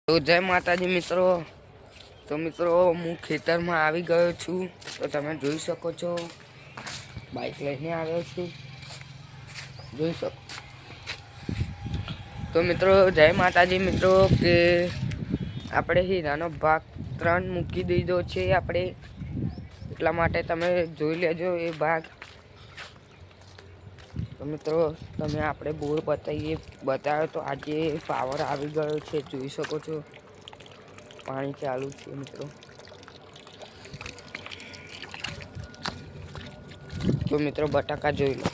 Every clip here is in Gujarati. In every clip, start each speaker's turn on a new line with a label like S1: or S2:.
S1: તો જય માતાજી મિત્રો. તો મિત્રો હું ખેતરમાં આવી ગયો છું. તો તમે જોઈ શકો છો બાઈક લઈને આવ્યો છું. જોઈ શકો. તો મિત્રો જય માતાજી મિત્રો કે આપણે હીરાનો ભાગ 3 મૂકી દીધો છે આપણે. એટલા માટે તમે જોઈ લેજો એ ભાગ. તો મિત્રો તમે આપણે બોર બતાવ્યો તો આજે પાવર આવી ગયો છે. જોઈ શકો છો પાણી ચાલુ છે મિત્રો. તો મિત્રો બટાકા જોઈ લો.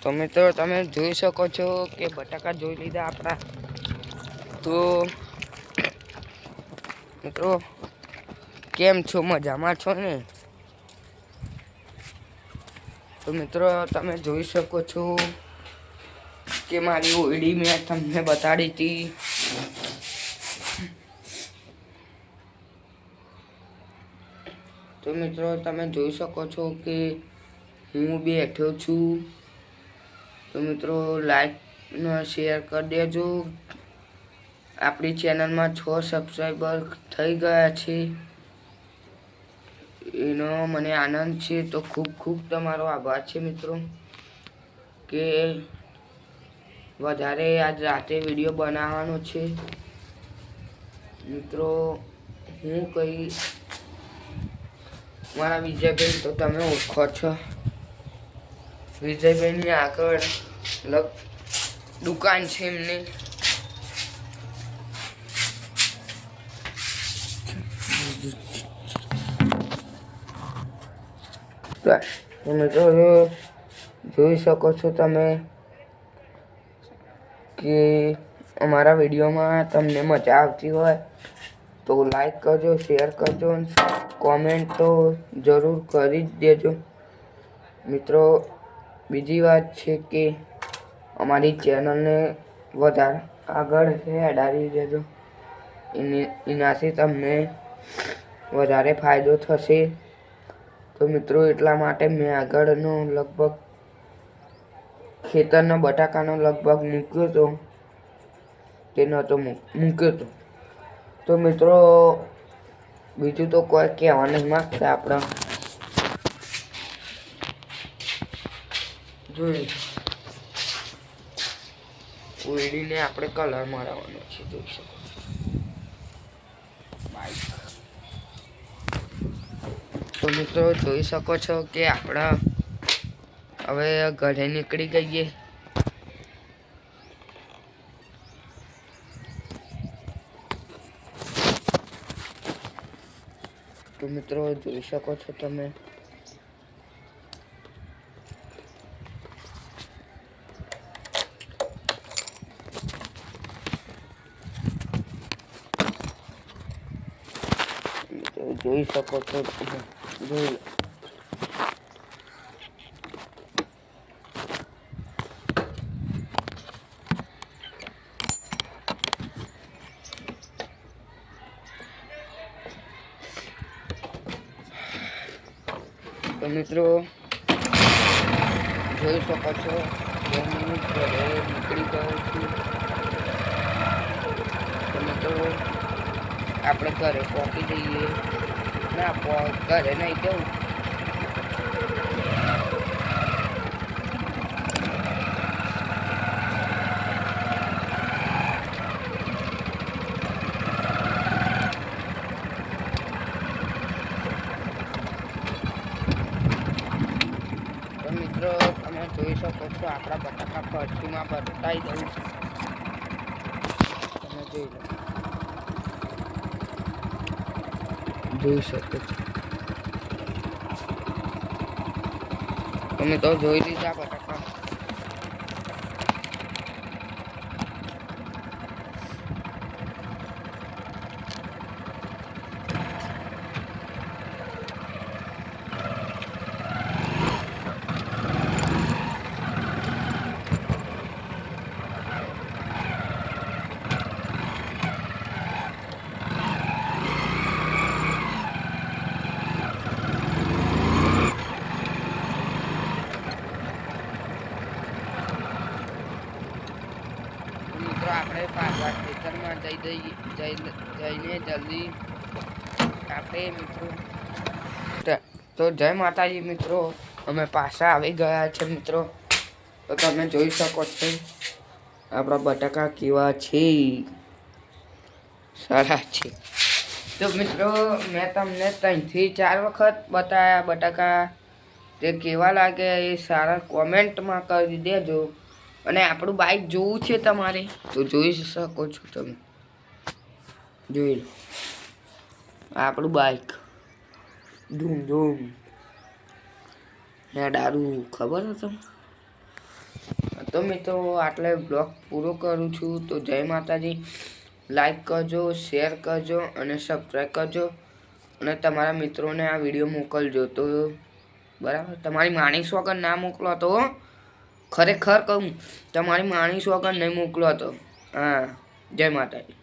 S1: તો મિત્રો તમે જોઈ શકો છો કે બટાકા જોઈ લીધા આપણા. તો મિત્રો કેમ છો, મજામાં છો ને? તો મિત્રો તમે જોઈ શકો છો કે મારી ઓયડી મેં તમને બતાડી હતી. તો મિત્રો તમે જોઈ શકો છો કે હું બેઠો છું. તો મિત્રો લાઈક ને શેર કરી દેજો. આપણી ચેનલમાં 6 સબસ્ક્રાઈબર થઈ ગયા છે. એનો મને આનંદ છે. તો ખૂબ ખૂબ તમારો આભાર છે મિત્રો કે વધારે આજ રાતે વિડીયો બનાવવાનો છે. મિત્રો હું કઈ મારા વિજયભાઈ તો તમે ઓળખો છો. વિજયભાઈની આગળ દુકાન છે એમની. મિત્રો જોઈ શકો છો તમે કે અમારા વિડીયોમાં તમને મજા આવતી હોય તો લાઈક કરજો, શેર કરજો, કોમેન્ટ તો જરૂર કરી જ દેજો. મિત્રો બીજી વાત છે કે અમારી ચેનલને વધારે આગળ હેડાવી દેજો. એનાથી તમને વધારે ફાયદો થશે. તો મિત્રો એટલા માટે મેં આગળનો લગભગ ખેતરના બટાકાનો લગભગ મૂક્યો હતો કે નહોતો મૂક્યો હતો. તો મિત્રો બીજું તો કોઈ કહેવા નહીં માગતા. આપણે જોઈ ઓયડીને આપણે કલર મારવાનો છે. જોઈ શકો બાઈક. તો મિત્રો જોઈ શકો છો કે આપણે હવે ઘરે નીકળી ગઈએ. તો મિત્રો જોઈ શકો છો તમે જોઈ શકો છો જોઈ તો મિત્રો જોઈ શકો છો હું ઘરે નીકળી ગયો છું. તો મિત્રો આપણે ઘરે પહોંચી જઈએ. ના ઘરે નહીં જવું. તો મિત્રો તમે જોઈ શકો છો આપણા બટાકા ફરતીમાં બતાવી દઉં છું. તમે જોઈ લો. જોઈ શકો છો તમે તો જોઈ લીધા બટાકા. જઈને જલ્દી આપણે મિત્રો તો જય માતાજી મિત્રો, અમે પાછા આવી ગયા છે મિત્રો. તો તમે જોઈ શકો છો આપણા બટાકા કેવા છે, સારા છે. તો મિત્રો મેં તમને 3 થી 4 વખત બતાવ્યા બટાકા, તે કેવા લાગે એ સારા કોમેન્ટમાં કરી દેજો. અને આપણું બાઇક જોવું છે તમારે તો જોઈ શકો છો, તમે જોઈ લો આપણું બાઇક ધૂમ ધૂમ દારૂ, ખબર છે તમને? તો મિત્રો આટલે બ્લોગ પૂરો કરું છું. તો જય માતાજી. લાઈક કરજો, શેર કરજો અને સબસ્ક્રાઈબ કરજો. અને તમારા મિત્રોને આ વિડીયો મોકલજો. તો બરાબર, તમારી માણીશ વગર ના મોકલો તો, ખરેખર કહું તમારી માણીશ વગર નહીં મોકલો તો. હા, જય માતાજી.